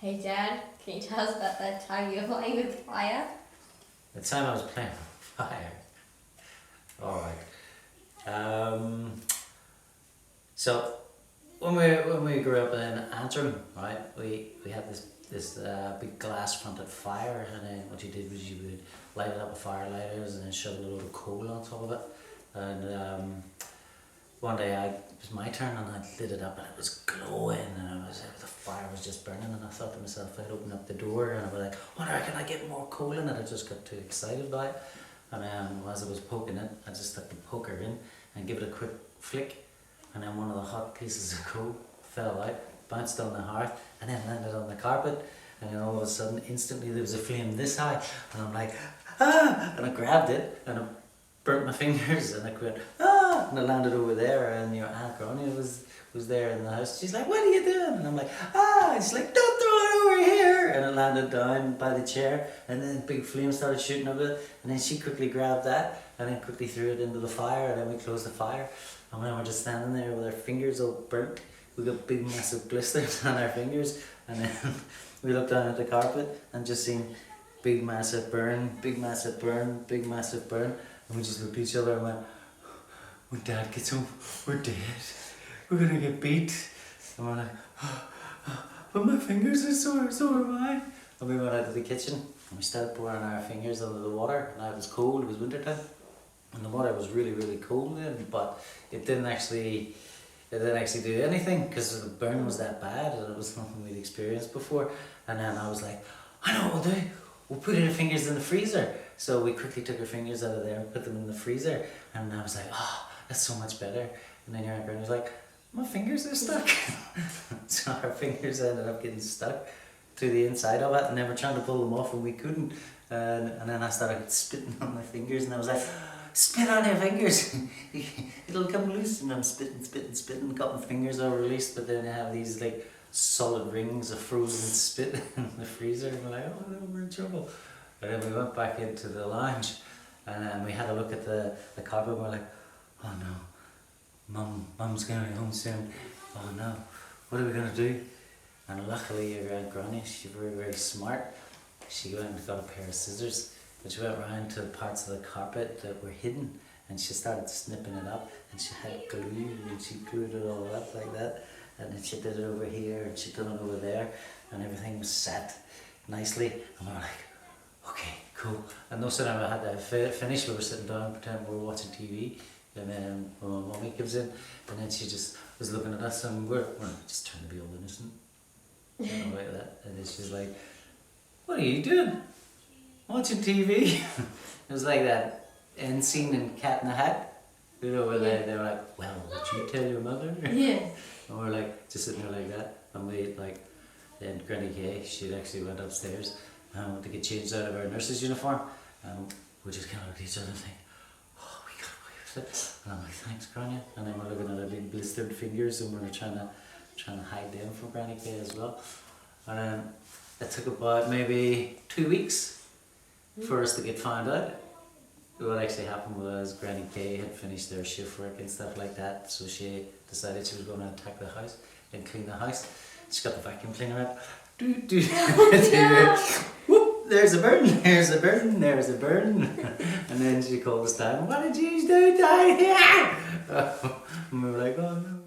Hey Dad, can you tell us about that time you were playing with fire? The time I was playing with fire. Alright. So when we grew up in Antrim, right, we had this big glass fronted fire, and then what you did was you would light it up with fire lighters and then shove a load of coal on top of it. And one day it was my turn and I lit it up and it was glowing and the fire was just burning, and I thought to myself, I'd open up the door and I was like, wonder can I get more coal in it? I just got too excited by it. And as I was poking it, I just stuck the poker in and give it a quick flick, and then one of the hot pieces of coal fell out, bounced on the hearth and then landed on the carpet, and then all of a sudden instantly there was a flame this high, and I'm like, ah, and I grabbed it and I burnt my fingers and I went, ah, and I landed over there, and your Aunt Grania was there in the house. She's like, what are you doing? And I'm like, ah, and she's like, don't throw it over here, and it landed down by the chair, and then big flame started shooting up it, and then she quickly grabbed that and then quickly threw it into the fire, and then we closed the fire, and when we're just standing there with our fingers all burnt, we got big massive blisters on our fingers, and then we looked down at the carpet and just seen big massive burn, big massive burn, big massive burn, and we just looked at each other and went, when Dad gets home, we're dead. We're gonna get beat. And we're like, but my fingers are sore, so are mine. And we went out to the kitchen and we started pouring our fingers under the water. Now it was cold, it was winter time, and the water was really, really cold then, but it didn't actually do anything because the burn was that bad and it was nothing we'd experienced before. And then I was like, I know what we'll do. We'll put our fingers in the freezer. So we quickly took our fingers out of there and put them in the freezer. And I was like, oh, that's so much better. And then your Aunt Granny was like, my fingers are stuck. So our fingers ended up getting stuck to the inside of it, and then we're trying to pull them off and we couldn't. And then I started spitting on my fingers, and I was like, spit on your fingers. It'll come loose. And I'm spitting. A couple of fingers are released, but then I have these like solid rings of frozen spit in the freezer. And we're like, oh no, we're in trouble. And then we went back into the lounge and we had a look at the carpet, and we're like, oh no, Mum's going to be home soon. Oh no, what are we going to do? And luckily your Aunt Granny, she's very, very smart. She went and got a pair of scissors, and she went around to parts of the carpet that were hidden, and she started snipping it up, and she had glue, and she glued it all up like that, and then she did it over here, and she did it over there, and everything was set nicely, and we were like, okay, cool. And no sooner I had that finished, we were sitting down pretending we were watching TV, and then when my mummy comes in, and then she just was looking at us, and we're just trying to be all innocent, you know, like that, and then she's like, what are you doing? Watching TV? It was like that end scene in Cat in the Hat, you know, where they were like, well, would you tell your mother? Yeah. And we're like, just sitting there like that, and we like, then Granny Kay, she actually went upstairs to get changed out of our nurse's uniform, and we just kind of looked at each other and think, oh, we got away with it. And I'm like, thanks, Granny. And then we're looking at our big blistered fingers, and we're trying to hide them from Granny Kay as well. And then it took about maybe 2 weeks for us to get found out. What actually happened was Granny Kay had finished their shift work and stuff like that, so she decided she was going to attack the house and clean the house. She got the vacuum cleaner out. Whoop, there's a burn, there's a burn, there's a burn. And then she called us down, what did you do down here? And we were like, oh no.